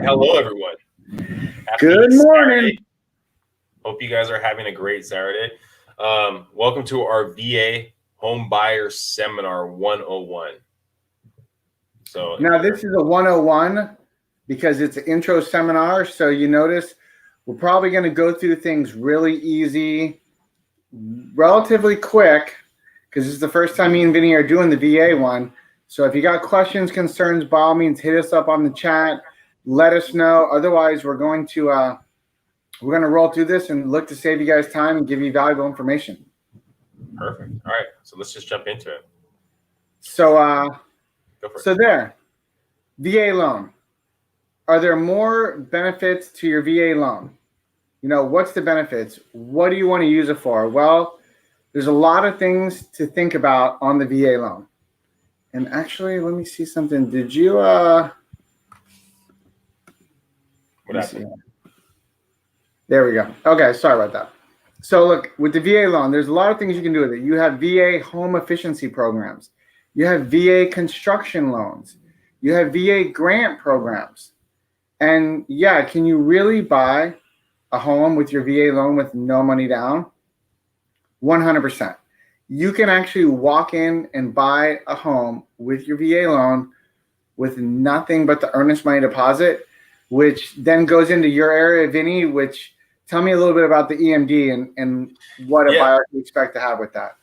Hello, everyone. Good morning. Saturday. Hope you guys are having a great Saturday. Welcome to our VA Home Buyer Seminar 101. So now this is a 101 because it's an intro seminar. So you notice we're probably going to go through things really easy, relatively quick, because this is the first time me and Vinnie are doing the VA one. So if you got questions, concerns, by all means, hit us up on the chat. Let us know. Otherwise, we're going to roll through this and look to save you guys time and give you valuable information. Perfect. All right. So let's just jump into it. So there, VA loan. Are there more benefits to your VA loan? You know, what's the benefits? What do you want to use it for? Well, there's a lot of things to think about on the VA loan. And actually, let me see something. Did you what happened? There we go. Okay, sorry about that. So look, with the VA loan, there's a lot of things you can do with it. You have VA home efficiency programs. You have VA construction loans. You have VA grant programs. And yeah, can you really buy a home with your VA loan with no money down? 100%. You can actually walk in and buy a home with your VA loan with nothing but the earnest money deposit, which then goes into your area, Vinnie, which tell me a little bit about the EMD and what a buyer can expect to have with that.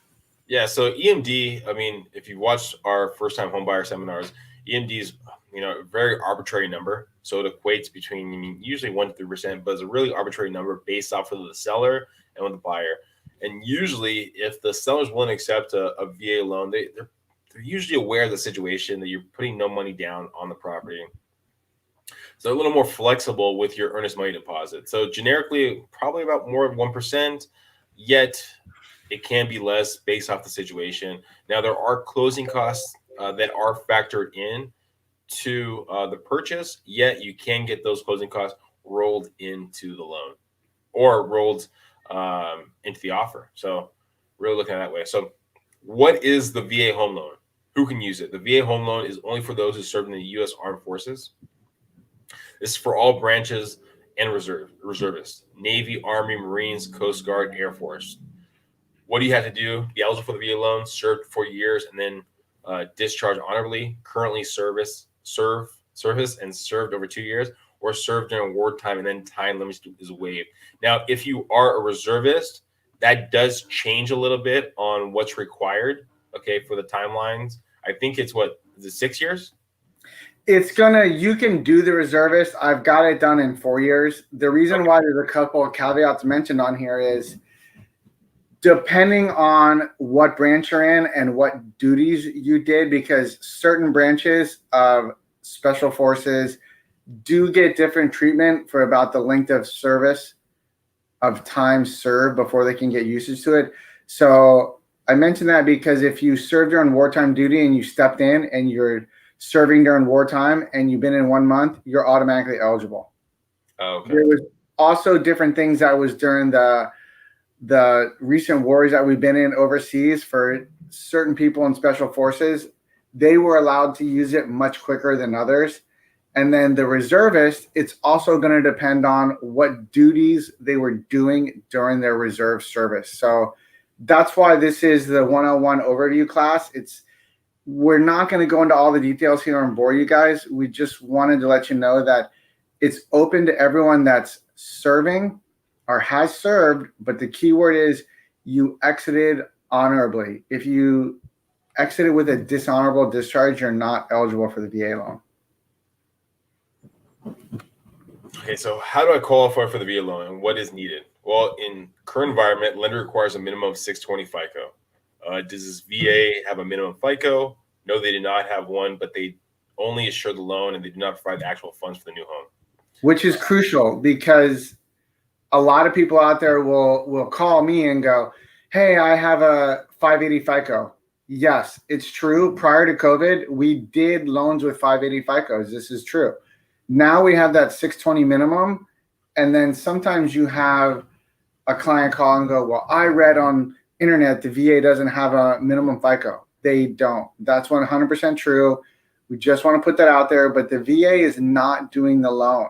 Yeah, so EMD, I mean, if you watched our first-time home buyer seminars, EMD is, a very arbitrary number. So it equates between usually 1 to 3%, but it's a really arbitrary number based off of the seller and with the buyer. And usually, if the seller's willing to accept a VA loan, they're usually aware of the situation that you're putting no money down on the property. So they're a little more flexible with your earnest money deposit. So generically, probably about more than 1%, yet it can be less based off the situation. Now, there are closing costs that are factored in to the purchase, yet you can get those closing costs rolled into the loan or rolled into the offer. So really looking at that way. So what is the VA home loan? Who can use it? The VA home loan is only for those who serve in the U.S. Armed Forces. This is for all branches and reservists, Navy, Army, Marines, Coast Guard, Air Force. What do you have to do? Be eligible for the VA loan, served 4 years, and then discharge honorably. Currently serve and served over 2 years, or served during wartime and then time limits is waived. Now, if you are a reservist, that does change a little bit on what's required, for the timelines. I think it's is it 6 years? You can do the reservist. I've got it done in 4 years. The reason why there's a couple of caveats mentioned on here is depending on what branch you're in and what duties you did, because certain branches of special forces do get different treatment for about the length of service of time served before they can get usage to it. So I mentioned that because if you served during wartime duty and you stepped in and you're serving during wartime and you've been in 1 month, you're automatically eligible. Okay. There was also different things that was during the recent wars that we've been in overseas for certain people in special forces. They were allowed to use it much quicker than others. And then the reservist, it's also going to depend on what duties they were doing during their reserve service. So that's why this is the 101 overview class. We're not going to go into all the details here and bore you guys. We just wanted to let you know that it's open to everyone that's serving or has served, but the key word is you exited honorably. If you exited with a dishonorable discharge, you're not eligible for the VA loan. Okay, so how do I qualify for the VA loan and what is needed? Well, in current environment, lender requires a minimum of 620 FICO. Does this VA have a minimum FICO? No, they do not have one, but they only assure the loan and they do not provide the actual funds for the new home. Which is crucial because a lot of people out there will call me and go, hey, I have a 580 FICO. Yes, it's true. Prior to COVID, we did loans with 580 FICOs. This is true. Now we have that 620 minimum. And then sometimes you have a client call and go, well, I read on internet the VA doesn't have a minimum FICO. They don't. That's 100% true. We just want to put that out there, but the VA is not doing the loan.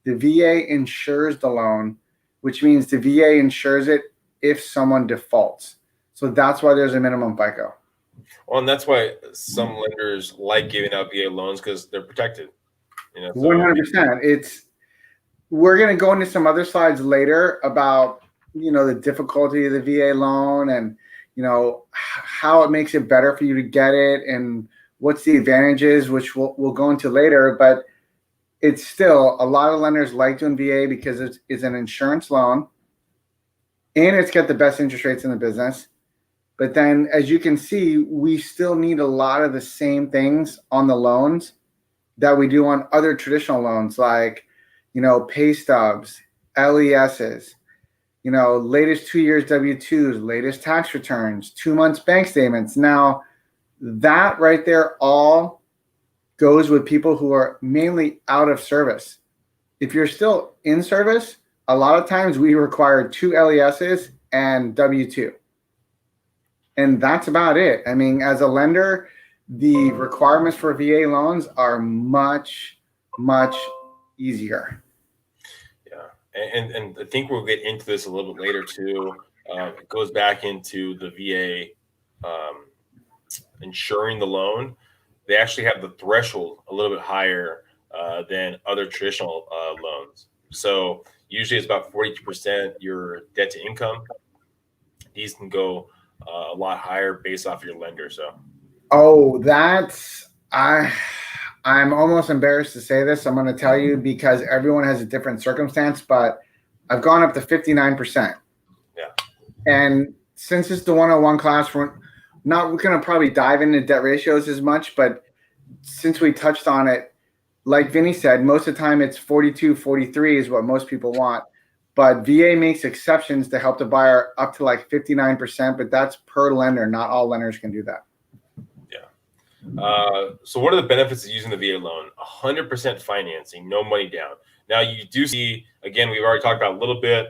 The VA insures the loan, which means the VA insures it if someone defaults. So that's why there's a minimum FICO. Well, and that's why some lenders like giving out VA loans, because they're protected. 100%. We're going to go into some other slides later about, the difficulty of the VA loan and, how it makes it better for you to get it and what's the advantages, which we'll go into later. But it's still, a lot of lenders like doing VA because it's an insurance loan and it's got the best interest rates in the business. But then, as you can see, we still need a lot of the same things on the loans that we do on other traditional loans, like, pay stubs, LESs, latest 2 years W-2s, latest tax returns, 2 months bank statements. Now, that right there all goes with people who are mainly out of service. If you're still in service, a lot of times we require 2 LESs and W-2. And that's about it. I mean, as a lender, the requirements for VA loans are much, much easier. Yeah. And I think we'll get into this a little bit later too. It goes back into the VA insuring the loan. They actually have the threshold a little bit higher than other traditional loans. So usually it's about 42% your debt to income. These can go a lot higher based off your lender. So, I'm almost embarrassed to say this. I'm going to tell you because everyone has a different circumstance, but I've gone up to 59%. Yeah. And since it's the 101 class, we're going to probably dive into debt ratios as much, but since we touched on it, like Vinnie said, most of the time it's 42, 43 is what most people want. But VA makes exceptions to help the buyer up to like 59%, but that's per lender. Not all lenders can do that. Yeah. So what are the benefits of using the VA loan? 100% financing, no money down. Now you do see, again, we've already talked about a little bit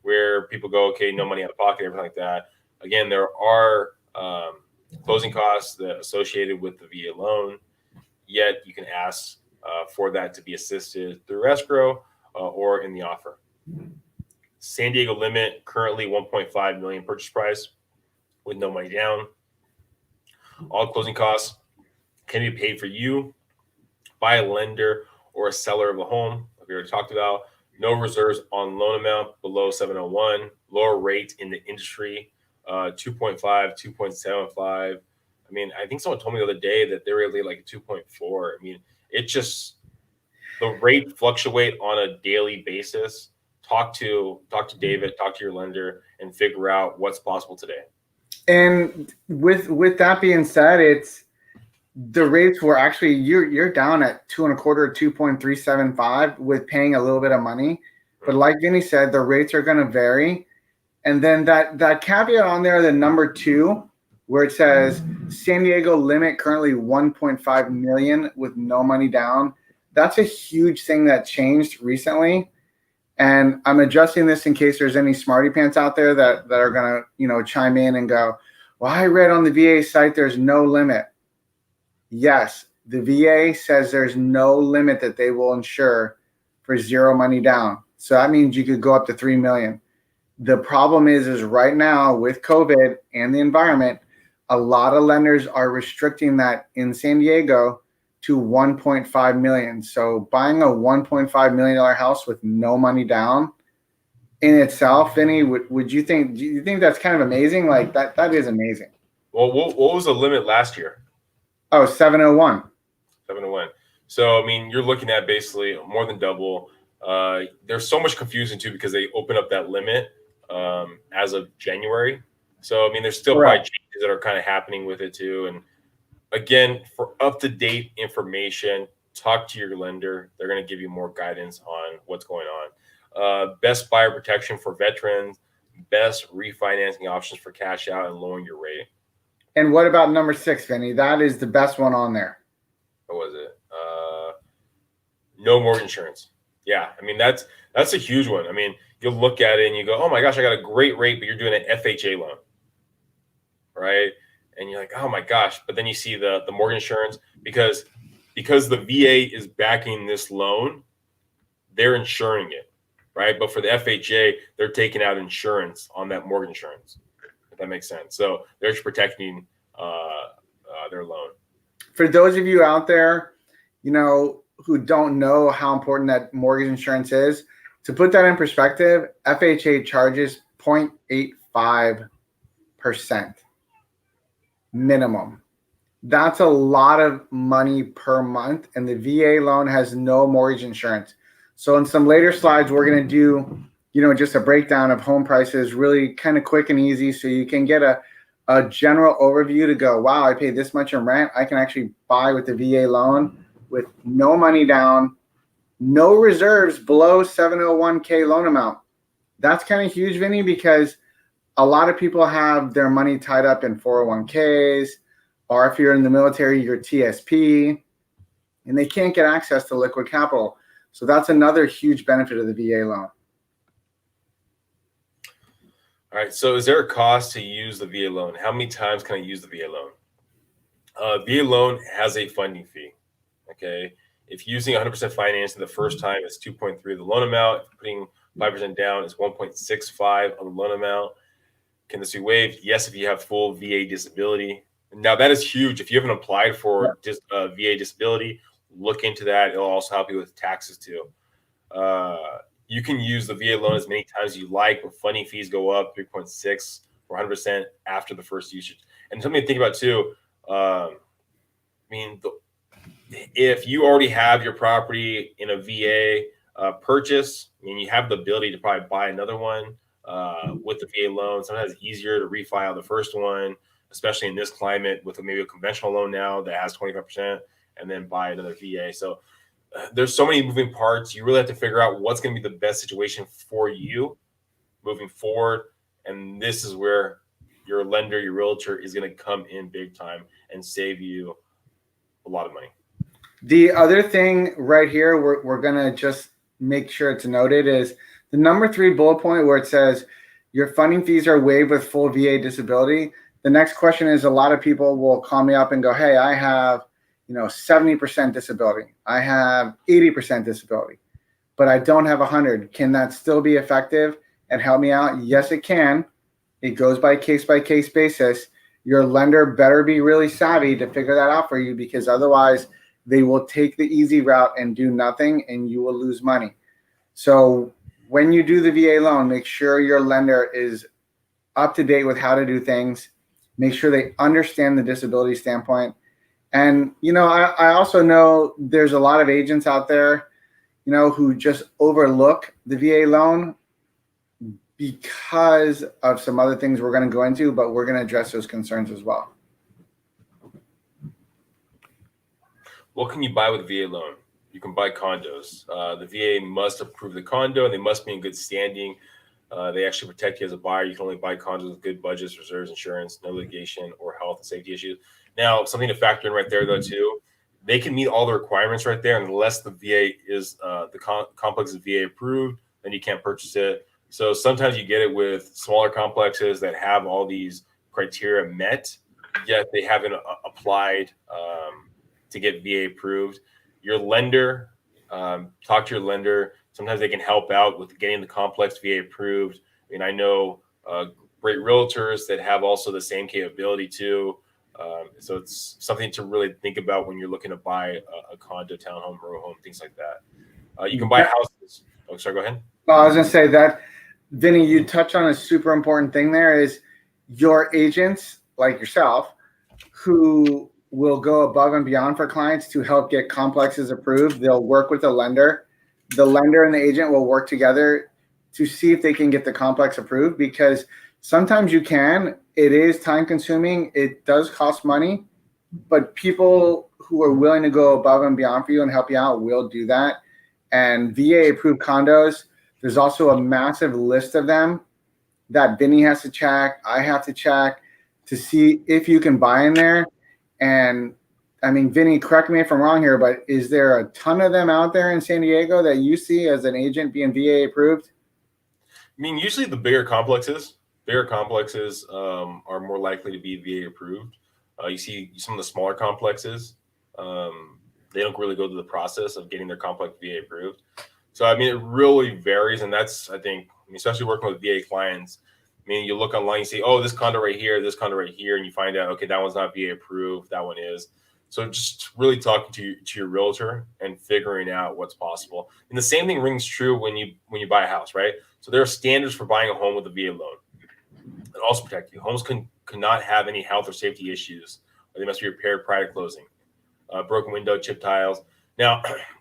where people go, okay, no money out of pocket, everything like that. Again, there are closing costs that associated with the VA loan, yet you can ask for that to be assisted through escrow or in the offer. San Diego limit currently 1.5 million purchase price with no money down. All closing costs can be paid for you by a lender or a seller of a home, like we already talked about. No reserves on loan amount below 701. Lower rate in the industry, 2.5, 2.75. I mean, I think someone told me the other day that they were really like 2.4. I mean, it just, the rate fluctuate on a daily basis. Talk to David, talk to your lender, and figure out what's possible today. And with that being said, it's the rates were actually you're down at 2.25, 2.375 with paying a little bit of money. But like Vinnie said, the rates are going to vary. And then that caveat on there, the number 2, where it says San Diego limit currently 1.5 million with no money down. That's a huge thing that changed recently. And I'm adjusting this in case there's any smarty pants out there that are going to, chime in and go, well, I read on the VA site there's no limit. Yes, the VA says there's no limit that they will insure for 0 money down. So that means you could go up to 3 million. The problem is right now with COVID and the environment, a lot of lenders are restricting that in San Diego to 1.5 million. So buying a $1.5 million house with no money down in itself, Vinnie, do you think that's kind of amazing? Like that is amazing. Well, what was the limit last year? Oh, 701. 701. So, I mean, you're looking at basically more than double. There's so much confusion too, because they open up that limit as of January. So, I mean, there's still probably changes that are kind of happening with it too. And again, for up-to-date information, talk to your lender. They're going to give you more guidance on what's going on. Best buyer protection for veterans, best refinancing options for cash out and lowering your rate. And what about number 6, Vinnie? That is the best one on there. What was it? No mortgage insurance. Yeah, I mean, that's a huge one. I mean, you'll look at it and you go, oh my gosh, I got a great rate, but you're doing an FHA loan, right? And you're like, oh my gosh. But then you see the mortgage insurance, because because the VA is backing this loan, they're insuring it, right? But for the FHA, they're taking out insurance on that mortgage insurance, if that makes sense. So they're just protecting their loan. For those of you out there, who don't know how important that mortgage insurance is, to put that in perspective, FHA charges 0.85% minimum. That's a lot of money per month, and the VA loan has no mortgage insurance. So in some later slides, we're going to do, just a breakdown of home prices, really kind of quick and easy, so you can get a general overview to go, wow, I pay this much in rent. I can actually buy with the VA loan with no money down, no reserves below 701k loan amount. That's kind of huge, Vinny, because a lot of people have their money tied up in 401ks, or if you're in the military, your TSP, and they can't get access to liquid capital. So that's another huge benefit of the VA loan. All right. So is there a cost to use the VA loan? How many times can I use the VA loan? VA loan has a funding fee. Okay. If using 100% financing the first time, it's 2.3 of the loan amount. If putting 5% down, it's 1.65 of the loan amount. Can this be waived? Yes, if you have full VA disability. Now, that is huge. If you haven't applied for VA disability, look into that. It'll also help you with taxes too. You can use the VA loan as many times as you like, but funding fees go up 3.6 for 100% after the first usage. And something to think about too. If you already have your property in a VA purchase, and you have the ability to probably buy another one with the VA loan, sometimes it's easier to refile the first one, especially in this climate with maybe a conventional loan now that has 25%, and then buy another VA. So there's so many moving parts. You really have to figure out what's going to be the best situation for you moving forward. And this is where your lender, your realtor is going to come in big time and save you a lot of money. The other thing right here, we're going to just make sure it's noted, is the number 3 bullet point where it says your funding fees are waived with full VA disability. The next question is, a lot of people will call me up and go, hey, I have 70% disability. I have 80% disability, but I don't have 100. Can that still be effective and help me out? Yes, it can. It goes by case basis. Your lender better be really savvy to figure that out for you, because otherwise they will take the easy route and do nothing, and you will lose money. So when you do the VA loan, make sure your lender is up to date with how to do things. Make sure they understand the disability standpoint. And, I also know there's a lot of agents out there, who just overlook the VA loan because of some other things we're going to go into, but we're going to address those concerns as well. What can you buy with a VA loan? You can buy condos. The VA must approve the condo, and they must be in good standing. They actually protect you as a buyer. You can only buy condos with good budgets, reserves, insurance, no litigation or health and safety issues. Now, something to factor in right there, though, too, they can meet all the requirements right there, unless the VA is the complex is VA approved, then you can't purchase it. So sometimes you get it with smaller complexes that have all these criteria met, yet they haven't applied to get VA approved. Your lender, talk to your lender. Sometimes they can help out with getting the complex VA approved. I know great realtors that have also the same capability too. So it's something to really think about when you're looking to buy a condo, townhome, row home, things like that. You can buy houses. Oh, sorry, go ahead. Well, I was going to say that, Vinny, you touched on a super important thing there, is your agents like yourself who will go above and beyond for clients to help get complexes approved. They'll work with the lender. The lender and the agent will work together to see if they can get the complex approved, because sometimes you can. It is time consuming. It does cost money, but people who are willing to go above and beyond for you and help you out will do that. And VA approved condos, there's also a massive list of them that Vinny has to check. I have to check to see if you can buy in there. And Vinny, correct me if I'm wrong here, but is there a ton of them out there in San Diego that you see as an agent being VA approved? Usually the bigger complexes are more likely to be VA approved. You see some of the smaller complexes, they don't really go through the process of getting their complex VA approved. So, I mean, it really varies. And that's, I think, especially working with VA clients, I mean, you look online, you see, oh, this condo right here, this condo right here, and you find out, okay, that one's not VA approved, that one is. So just really talking to your realtor and figuring out what's possible. And the same thing rings true when you buy a house, right? So there are standards for buying a home with a VA loan that also protect you. Homes cannot have any health or safety issues, or they must be repaired prior to closing. Broken window, chip tiles. Now,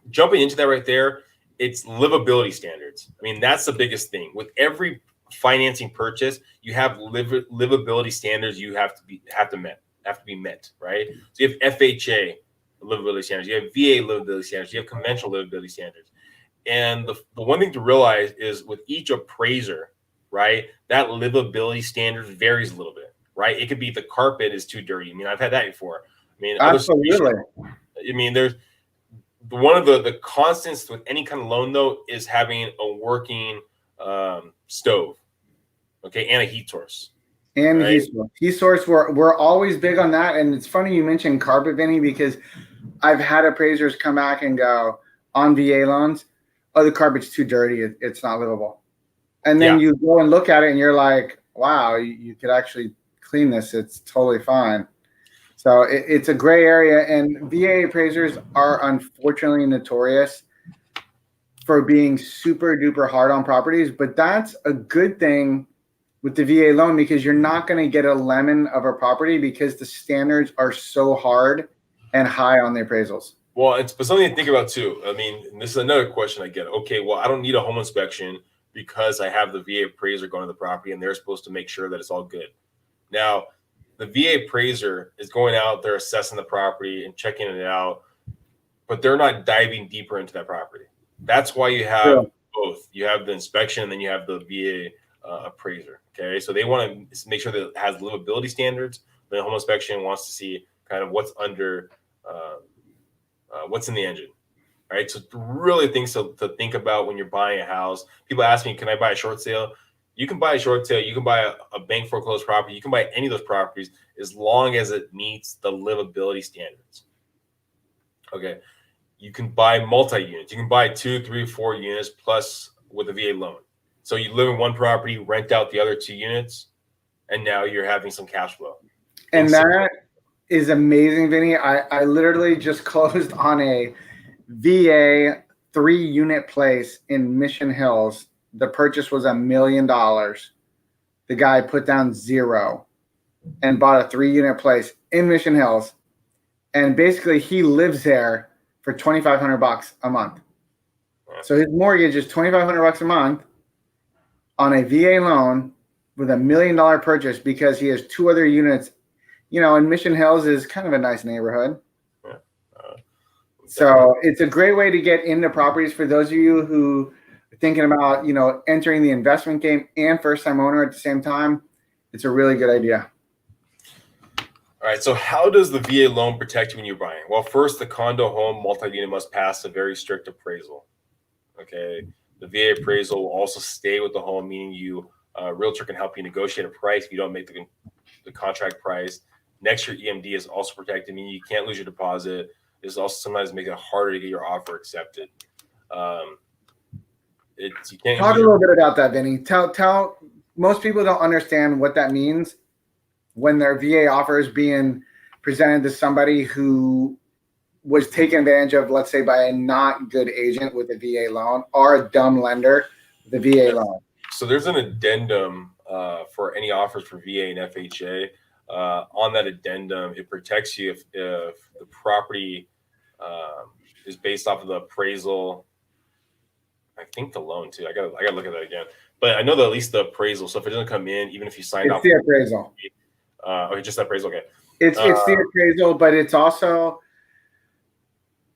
jumping into that right there, it's livability standards. I mean, that's the biggest thing. With every financing purchase, you have livability standards you have to be met, right? So you have FHA livability standards, you have VA livability standards, you have conventional livability standards. And the one thing to realize is with each appraiser, right, that livability standard varies a little bit, right? It could be the carpet is too dirty. I mean, I've had that before. I mean, absolutely. I mean, there's one of the constants with any kind of loan though is having a working stove, okay, and a heat source. And right? heat source, we're always big on that. And it's funny you mentioned carpet, Vinnie, because I've had appraisers come back and go on VA loans, oh, the carpet's too dirty, it's not livable. And then you go and look at it and you're like, wow, you could actually clean this, it's totally fine. So it's a gray area, and VA appraisers are unfortunately notorious for being super duper hard on properties, but that's a good thing with the VA loan because you're not going to get a lemon of a property because the standards are so hard and high on the appraisals. Well, it's something to think about too. I mean, this is another question I get. Okay, well, I don't need a home inspection because I have the VA appraiser going to the property and they're supposed to make sure that it's all good. Now, the VA appraiser is going out there assessing the property and checking it out, but they're not diving deeper into that property. That's why you have both. You have the inspection and then you have the VA appraiser. Okay, so they want to make sure that it has livability standards. The home inspection wants to see kind of what's under, what's in the engine. All right, so really things to think about when you're buying a house. People ask me, can I buy a short sale? You can buy a short sale. You can buy a bank foreclosed property. You can buy any of those properties as long as it meets the livability standards. Okay. You can buy multi-units. You can buy 2, 3, 4 units plus with a VA loan. So you live in one property, rent out the other 2 units, and now you're having some cash flow. And that is amazing, Vinnie. I literally just closed on a VA 3-unit place in Mission Hills. The purchase was $1 million. The guy put down 0 and bought a 3-unit place in Mission Hills. And basically he lives there for $2,500 a month. So his mortgage is $2,500 a month on a VA loan with $1 million purchase because he has 2 other units. You know, and Mission Hills is kind of a nice neighborhood. So it's a great way to get into properties for those of you who are thinking about, you know, entering the investment game and first-time owner at the same time. It's a really good idea. All right, so how does the VA loan protect you when you're buying? Well, first, the condo home multi-unit must pass a very strict appraisal. Okay, the VA appraisal will also stay with the home, meaning you realtor can help you negotiate a price if you don't make the contract price. Next, your EMD is also protected, meaning you can't lose your deposit. This also sometimes makes it harder to get your offer accepted. You can't talk a little bit about that, Vinnie. Tell most people don't understand what that means when their VA offer is being presented to somebody who was taken advantage of, let's say, by a not good agent with a VA loan or a dumb lender with a VA loan. So there's an addendum for any offers for VA and FHA. On that addendum, it protects you if the property is based off of the appraisal. I think the loan too. I gotta look at that again. But I know that at least the appraisal. So if it doesn't come in, even if you signed off, the appraisal. Okay, just the appraisal. Okay. It's the appraisal, but it's also.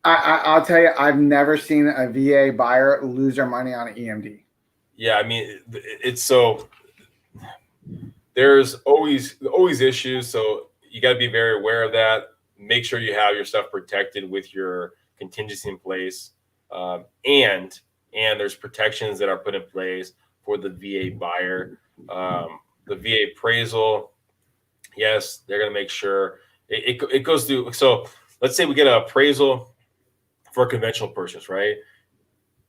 I'll tell you, I've never seen a VA buyer lose their money on an EMD. Yeah, I mean, it's so. There's always issues, so you got to be very aware of that. Make sure you have your stuff protected with your contingency in place, and there's protections that are put in place for the VA buyer. The VA appraisal, yes, they're going to make sure it goes through. So let's say we get an appraisal, for a conventional purchase, right?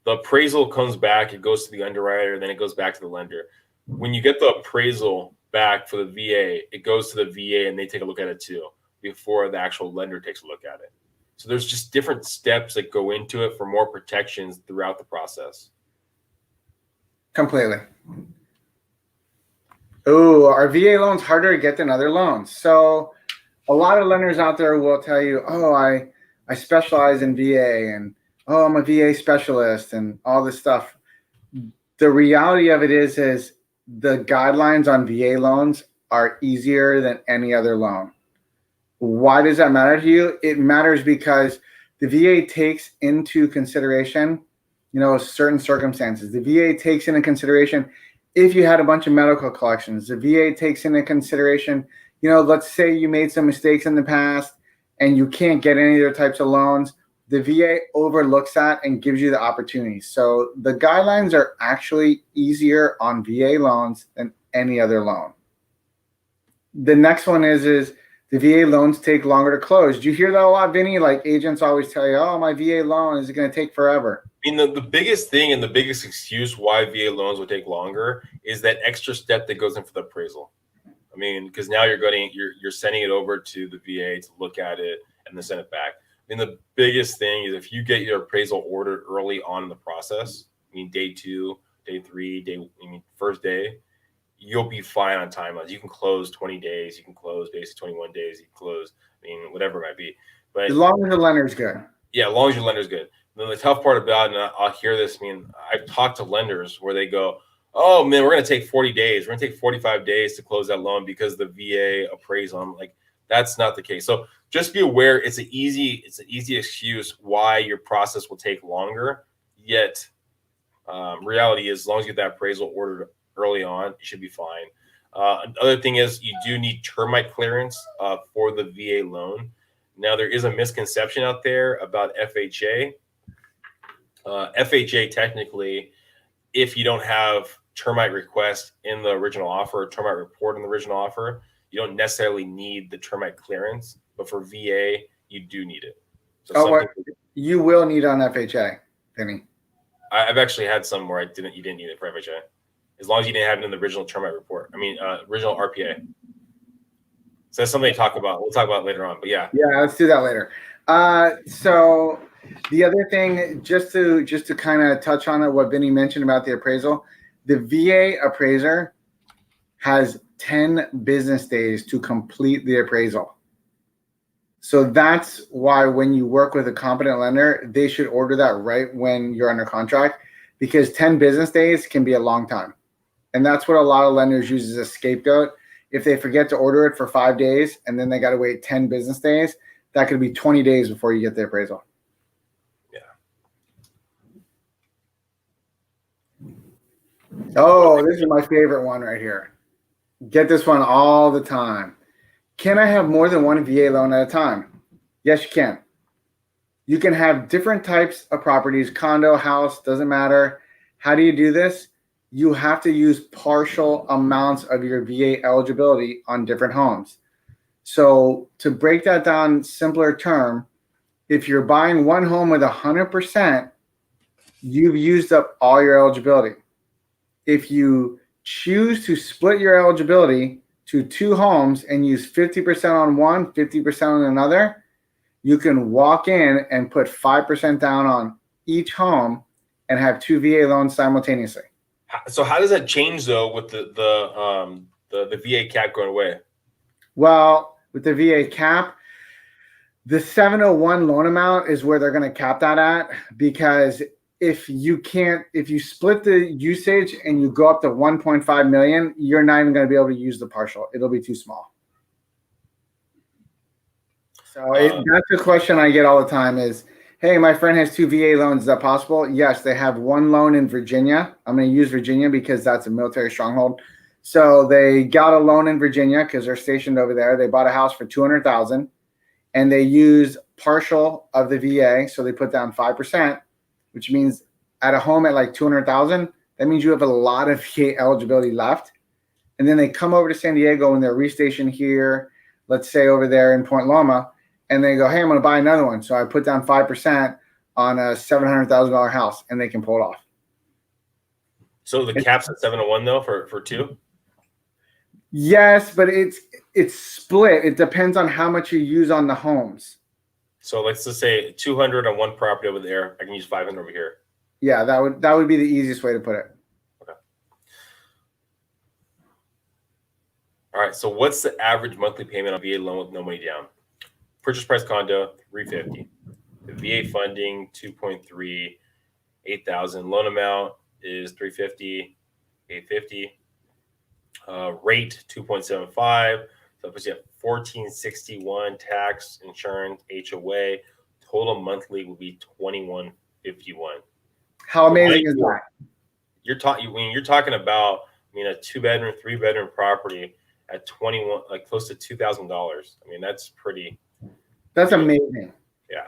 The appraisal comes back, it goes to the underwriter, then it goes back to the lender. When you get the appraisal back for the VA, it goes to the VA and they take a look at it too before the actual lender takes a look at it. So there's just different steps that go into it for more protections throughout the process. Completely. Oh, are VA loans harder to get than other loans? So a lot of lenders out there will tell you, oh, I specialize in VA, and oh, I'm a VA specialist, and all this stuff. The reality of it is the guidelines on VA loans are easier than any other loan. Why does that matter to you? It matters because the VA takes into consideration, certain circumstances. The VA takes into consideration if you had a bunch of medical collections. The VA takes into consideration, let's say you made some mistakes in the past and you can't get any other types of loans. The VA overlooks that and gives you the opportunity. So the guidelines are actually easier on VA loans than any other loan. The next one is the VA loans take longer to close. Do you hear that a lot, Vinny? Like agents always tell you, oh, my VA loan is going to take forever. I mean, the biggest thing and the biggest excuse why VA loans will take longer is that extra step that goes in for the appraisal. I mean, because now you're sending it over to the VA to look at it and then send it back. I mean, the biggest thing is if you get your appraisal ordered early on in the process, I mean, day 2, day 3, first day, you'll be fine on timelines. You can close 20 days, you can close basically 21 days, you can close, whatever it might be. But as long as the lender's good. Yeah, as long as your lender's good. Then the tough part about it, and I'll hear this, I've talked to lenders where they go, oh man, we're going to take 40 days. We're going to take 45 days to close that loan because the VA appraisal. I'm like, that's not the case. So just be aware it's an easy excuse why your process will take longer. Yet reality is as long as you get that appraisal ordered early on, you should be fine. Another thing is you do need termite clearance for the VA loan. Now, there is a misconception out there about FHA. FHA, technically, if you don't have termite request in the original offer, or termite report in the original offer, you don't necessarily need the termite clearance. But for VA, you do need it. So you will need on FHA, Vinny. I've actually had some where you didn't need it for FHA. As long as you didn't have it in the original termite report. Original RPA. So that's something to talk about. We'll talk about it later on, but yeah. Yeah, let's do that later. So the other thing, just to kind of touch on it, what Vinny mentioned about the appraisal, the VA appraiser has 10 business days to complete the appraisal. So that's why when you work with a competent lender, they should order that right when you're under contract, because 10 business days can be a long time. And that's what a lot of lenders use as a scapegoat. If they forget to order it for 5 days and then they got to wait 10 business days, that could be 20 days before you get the appraisal. Yeah. Oh, this is my favorite one right here. Get this one all the time. Can I have more than one VA loan at a time? Yes, you can. You can have different types of properties, condo, house, doesn't matter. How do you do this? You have to use partial amounts of your VA eligibility on different homes. So to break that down simpler term, if you're buying one home with 100%, you've used up all your eligibility. If you choose to split your eligibility to 2 homes and use 50% on one, 50% on another, you can walk in and put 5% down on each home and have 2 VA loans simultaneously. So how does that change though with the VA cap going away? Well, with the VA cap, the 701 loan amount is where they're going to cap that at, because if you split the usage and you go up to 1.5 million, you're not even going to be able to use the partial. It'll be too small. So that's the question I get all the time is, hey, my friend has 2 VA loans. Is that possible? Yes, they have 1 loan in Virginia. I'm going to use Virginia because that's a military stronghold. So they got a loan in Virginia because they're stationed over there. They bought a house for $200,000 and they used partial of the VA. So they put down 5%, which means at a home at like $200,000, that means you have a lot of VA eligibility left. And then they come over to San Diego and they're restationed here, let's say over there in Point Loma, and they go, hey, I'm going to buy another one. So I put down 5%. on a $700,000 house, and they can pull it off. So the cap's at 701 though for two? Yes, but it's split. It depends on how much you use on the homes. So let's just say 200 on one property over there. I can use 500 over here. Yeah, that would be the easiest way to put it. Okay. All right. So what's the average monthly payment on VA loan with no money down? Purchase price condo, $350. The VA funding, 2.3, 8,000. Loan amount is $350, $850. Rate 2.75. So it puts you at $1,461. Tax, insurance, HOA. Total monthly will be $2,151. How amazing is that? You're talking about, a 2-bedroom, 3-bedroom property at 21, like close to $2,000. I mean, that's pretty. That's amazing. Yeah.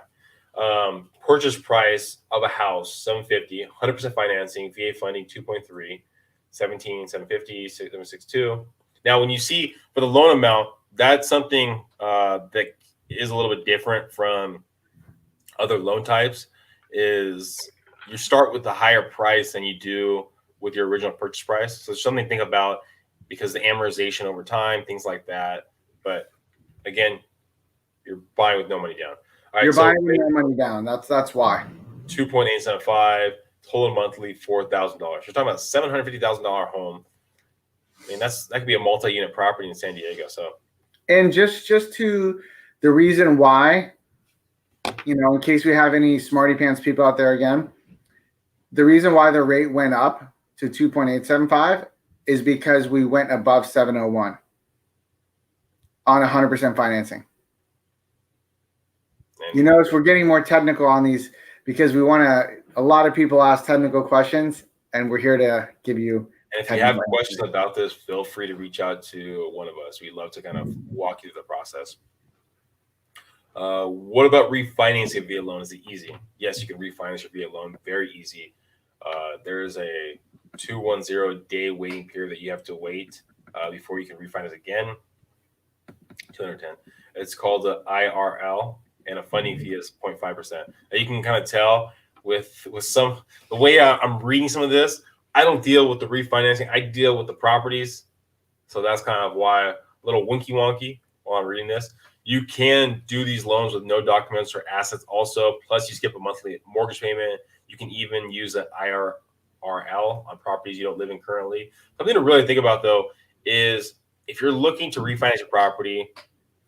Purchase price of a house, $750, 100% financing, VA funding 2.3, 17, 750, 762. Now, when you see for the loan amount, that's something that is a little bit different from other loan types. Is you start with the higher price than you do with your original purchase price. So there's something to think about because the amortization over time, things like that. But again, you're buying with no money down. All right, you're buying with no money down. That's why. 2.875, total monthly $4,000. You're talking about $750,000 home. I mean, that could be a multi-unit property in San Diego. So, and just to the reason why, in case we have any smarty pants people out there again, the reason why the rate went up to 2.875 is because we went above 701 on 100% financing. You notice we're getting more technical on these because we want to. A lot of people ask technical questions, and we're here to give you. And if you have questions about this, feel free to reach out to one of us. We'd love to kind of walk you through the process. What about refinancing a VA loan? Is it easy? Yes, you can refinance your VA loan. Very easy. There is a 210-day waiting period that you have to wait before you can refinance again. 210. It's called the IRL, and a funding fee is 0.5%. Now you can kind of tell with the way I'm reading some of this. I don't deal with the refinancing. I deal with the properties. So that's kind of why a little wonky wonky while I'm reading this. You can do these loans with no documents or assets also. Plus, you skip a monthly mortgage payment. You can even use an IRL on properties you don't live in currently. Something to really think about, though, is if you're looking to refinance your property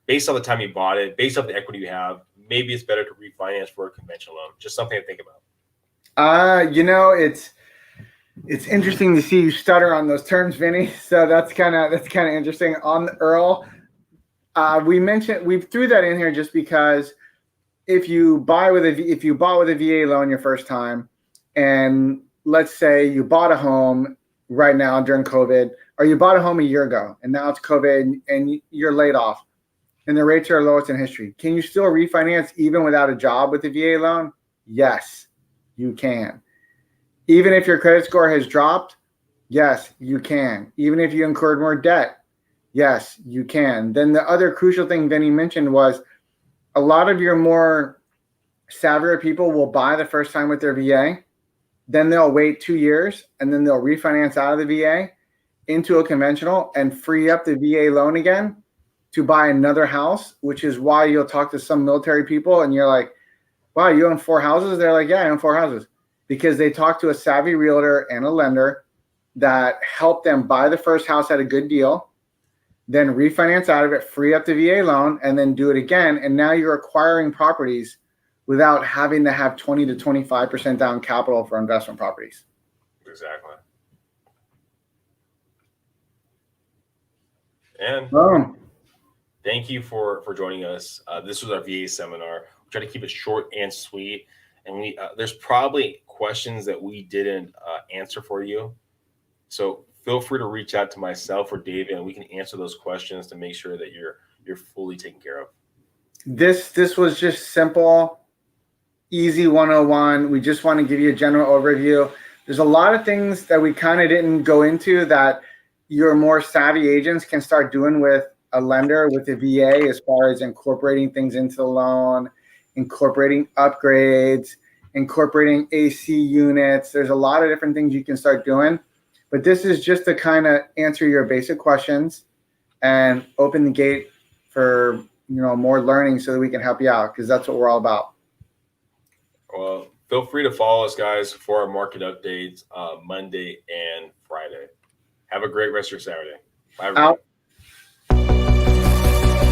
based on the time you bought it, based on the equity you have, maybe it's better to refinance for a conventional loan. Just something to think about. It's interesting to see you stutter on those terms, Vinnie. So that's kind of interesting. On the IRL, we threw that in here just because if you bought with a VA loan your first time, and let's say you bought a home right now during COVID, or you bought a home a year ago and now it's COVID and you're laid off and the rates are lowest in history, can you still refinance even without a job with a VA loan? Yes, you can. Even if your credit score has dropped, yes, you can. Even if you incurred more debt, yes, you can. Then the other crucial thing Vinnie mentioned was a lot of your more savvier people will buy the first time with their VA, then they'll wait 2 years, and then they'll refinance out of the VA into a conventional and free up the VA loan again to buy another house, which is why you'll talk to some military people and you're like, wow, you own 4 houses? They're like, yeah, I own 4 houses. Because they talk to a savvy realtor and a lender that helped them buy the first house at a good deal, then refinance out of it, free up the VA loan, and then do it again. And now you're acquiring properties without having to have 20 to 25% down capital for investment properties. Exactly. And thank you for joining us. This was our VA seminar. We try to keep it short and sweet. And there's probably questions that we didn't answer for you. So feel free to reach out to myself or David, and we can answer those questions to make sure that you're fully taken care of. This was just simple, easy 101. We just want to give you a general overview. There's a lot of things that we kind of didn't go into that your more savvy agents can start doing with a lender, with the VA, as far as incorporating things into the loan, incorporating upgrades, incorporating AC units. There's a lot of different things you can start doing. But this is just to kind of answer your basic questions and open the gate for more learning so that we can help you out, because that's what we're all about. Well, feel free to follow us, guys, for our market updates Monday and Friday. Have a great rest of your Saturday. Bye, everybody. Out.